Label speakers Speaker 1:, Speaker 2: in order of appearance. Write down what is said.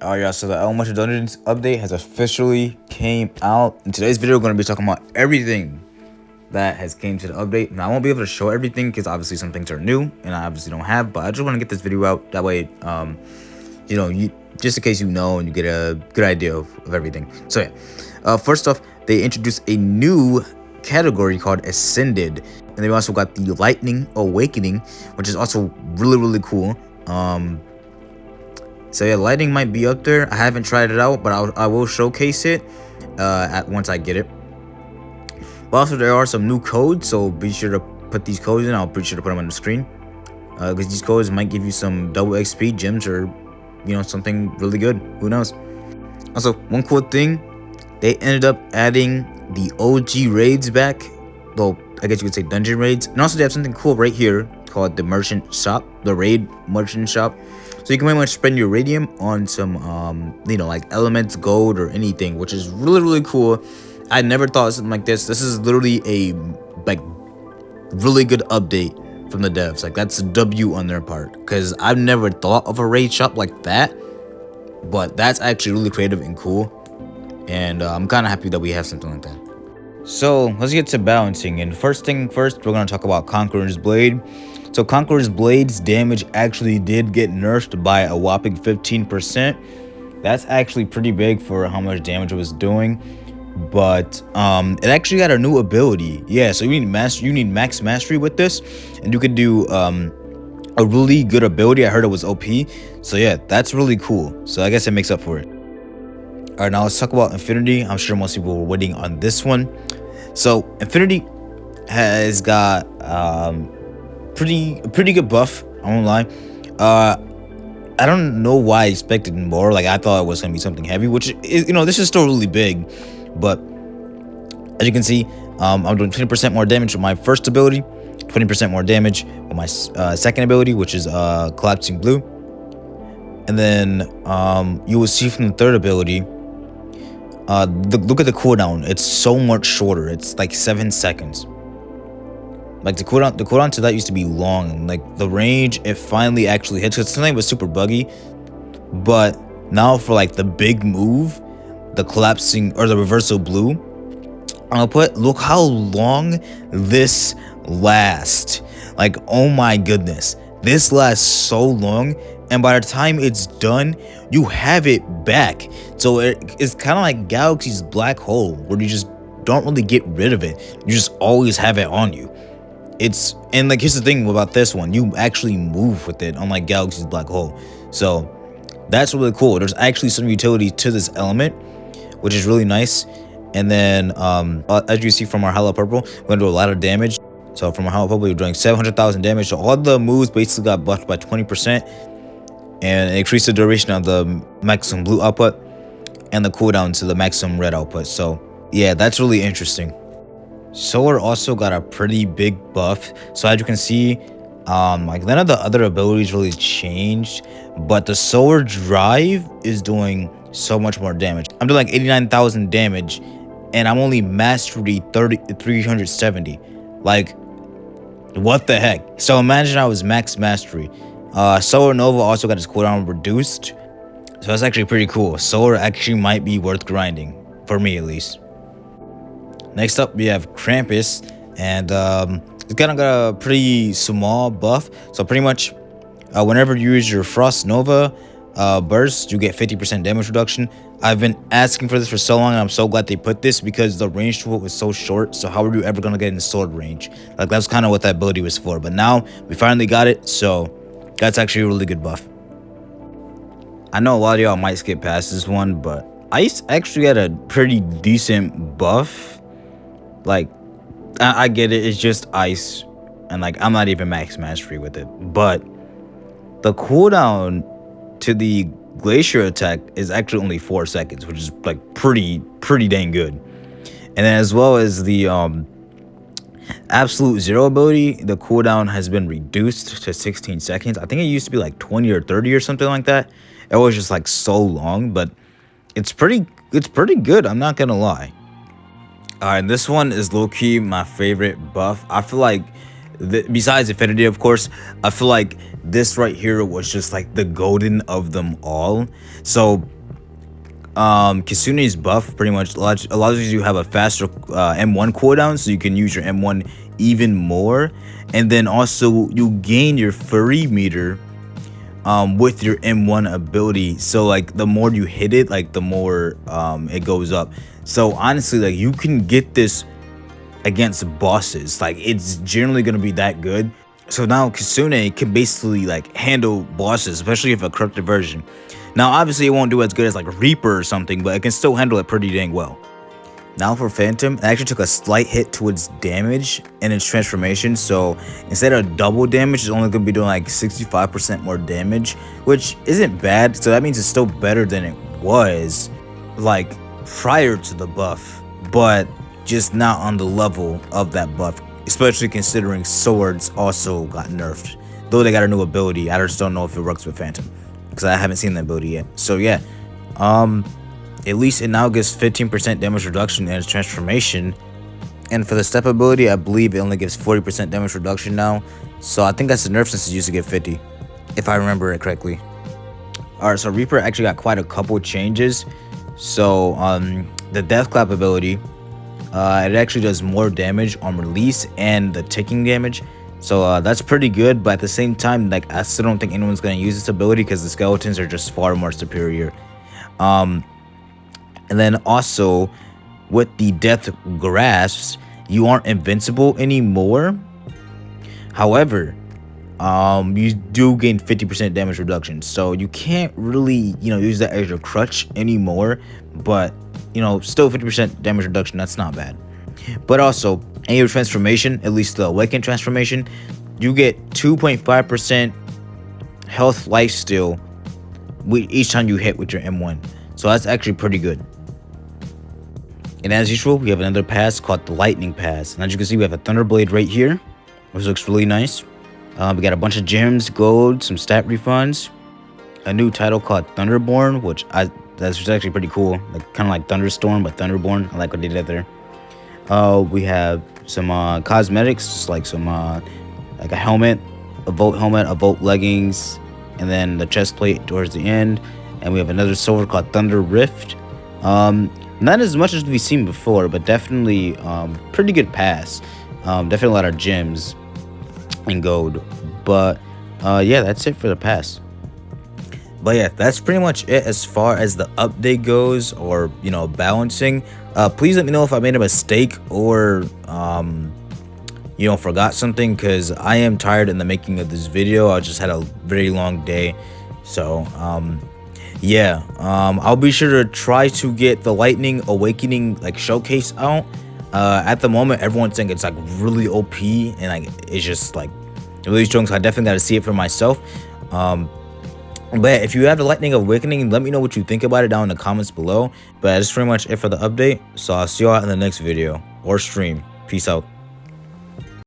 Speaker 1: Oh yeah, so the Elemental Dungeons update has officially came out. In today's video, we're going to be talking about everything that has came to the update. Now, I won't be able to show everything because obviously some things are new and I obviously don't have, but I just want to get this video out. That way, just in case you know and you get a good idea of everything. So yeah, first off, they introduced a new category called Ascended, and they also got the Lightning Awakening, which is also really cool. So yeah, lightning might be up there. I haven't tried it out, but I will showcase it once I get it. But also there are some new codes, so be sure to put these codes in. I'll be sure to put them on the screen because these codes might give you some double XP gems or something really good. Who knows? Also, one cool thing, they ended up adding the OG raids back. Well, I guess you could say dungeon raids. And also they have something cool right here called the merchant shop, the raid merchant shop. So you can pretty much spend your radium on some, like elements, gold, or anything, which is really cool. I never thought of something like this. This is literally a really good update from the devs. Like, that's a W on their part, because I've never thought of a raid shop like that. But that's actually really creative and cool, and I'm kind of happy that we have something like that. So let's get to balancing, and first thing first, we're gonna talk about Conqueror's Blade. So Conqueror's Blade's damage actually did get nerfed by a whopping 15%. That's actually pretty big for how much damage it was doing. But it actually got a new ability. Yeah, so you need max mastery with this, and you could do a really good ability. I heard it was OP. So yeah, that's really cool. So I guess it makes up for it. All right, now let's talk about Infinity. I'm sure most people were waiting on this one. So Infinity has got pretty good buff. I won't lie. I don't know why I expected more. Like, I thought it was gonna be something heavy, which is, this is still really big. But as you can see, I'm doing 20% more damage with my first ability, 20% more damage with my second ability, which is Collapsing Blue. And then you will see from the third ability, look at the cooldown. It's so much shorter. It's like 7 seconds. Like, the cooldown to that used to be long, and like the range it finally actually hits, because something was super buggy. But now for like the big move, the collapsing or the reversal blue, look how long this lasts. Like, oh my goodness, this lasts so long, and by the time it's done, you have it back. So it's kind of like Galaxy's black hole, where you just don't really get rid of it. You just always have it on you. And like, here's the thing about this one, you actually move with it, unlike Galaxy's black hole. So that's really cool. There's actually some utility to this element, which is really nice. And then as you see from our Hollow Purple, we're gonna do a lot of damage. So from our Hollow Purple, we're doing 700,000 damage. So all the moves basically got buffed by 20%, and it increased the duration of the maximum blue output and the cooldown to the maximum red output. So yeah, that's really interesting. Solar also got a pretty big buff. So as you can see, like, none of the other abilities really changed, but the Solar Drive is doing so much more damage. I'm doing like 89,000 damage, and I'm only mastery 370. Like, what the heck? So imagine I was max mastery. Solar Nova also got its cooldown reduced, so that's actually pretty cool. Solar actually might be worth grinding, for me at least. Next up, we have Krampus, and it's kind of got a pretty small buff. So pretty much, whenever you use your Frost Nova burst, you get 50% damage reduction. I've been asking for this for so long, and I'm so glad they put this, because the range to it was so short. So how are you ever gonna get in sword range? Like, that's kind of what that ability was for. But now we finally got it, so that's actually a really good buff. I know a lot of y'all might skip past this one, but Ice actually had a pretty decent buff. Like, I get it, it's just Ice, and like, I'm not even max mastery with it, but the cooldown to the Glacier attack is actually only 4 seconds, which is like pretty dang good. And then as well as the Absolute Zero ability, the cooldown has been reduced to 16 seconds. I think it used to be like 20 or 30 or something like that. It was just like so long, but it's pretty good, I'm not gonna lie. Alright, this one is low-key my favorite buff. I feel like besides Infinity, of course, I feel like this right here was just like the golden of them all. So Kitsune's buff pretty much allows you to have a faster M1 cooldown, so you can use your M1 even more, and then also you gain your furry meter with your M1 ability. So like the more you hit it, like the more it goes up. So honestly, like you can get this against bosses. Like it's generally gonna be that good. So now Kitsune can basically like handle bosses, especially if a corrupted version. Now obviously it won't do as good as like Reaper or something, but it can still handle it pretty dang well. Now for Phantom, it actually took a slight hit to its damage and its transformation. So instead of double damage, it's only going to be doing like 65% more damage, which isn't bad. So that means it's still better than it was like prior to the buff, but just not on the level of that buff, especially considering swords also got nerfed. Though they got a new ability, I just don't know if it works with Phantom because I haven't seen that ability yet. So yeah, at least it now gives 15% damage reduction in its transformation. And for the step ability, I believe it only gives 40% damage reduction now. So I think that's a nerf since it used to give 50, if I remember it correctly. Alright, so Reaper actually got quite a couple changes. So the Death Clap ability, it actually does more damage on release and the ticking damage. So that's pretty good, but at the same time, like I still don't think anyone's going to use this ability because the skeletons are just far more superior. And then also with the Death Grasps, you aren't invincible anymore. However, you do gain 50% damage reduction, so you can't really, use that as your crutch anymore. But still 50% damage reduction, that's not bad. But also in your transformation, at least the awakened transformation, you get 2.5% health lifesteal each time you hit with your M1. So that's actually pretty good. And as usual, we have another pass called the Lightning Pass. And as you can see, we have a Thunderblade right here, which looks really nice. We got a bunch of gems, gold, some stat refunds, a new title called Thunderborn, which that's actually pretty cool. Like kind of like Thunderstorm, but Thunderborn. I like what they did there. We have some cosmetics, just like some like a helmet, a Volt leggings, and then the chest plate towards the end. And we have another sword called Thunder Rift. Not as much as we've seen before, but definitely pretty good pass. Definitely a lot of gems and gold. But yeah, that's it for the pass. But yeah, that's pretty much it as far as the update goes, or balancing. Please let me know if I made a mistake or forgot something, because I am tired in the making of this video. I just had a very long day. So yeah, I'll be sure to try to get the Lightning Awakening like showcase out. At the moment, everyone's saying it's like really OP, and like it's just like really strong. So I definitely got to see it for myself. But if you have the Lightning Awakening, let me know what you think about it down in the comments below. But that's pretty much it for the update. So I'll see y'all in the next video or stream. Peace out.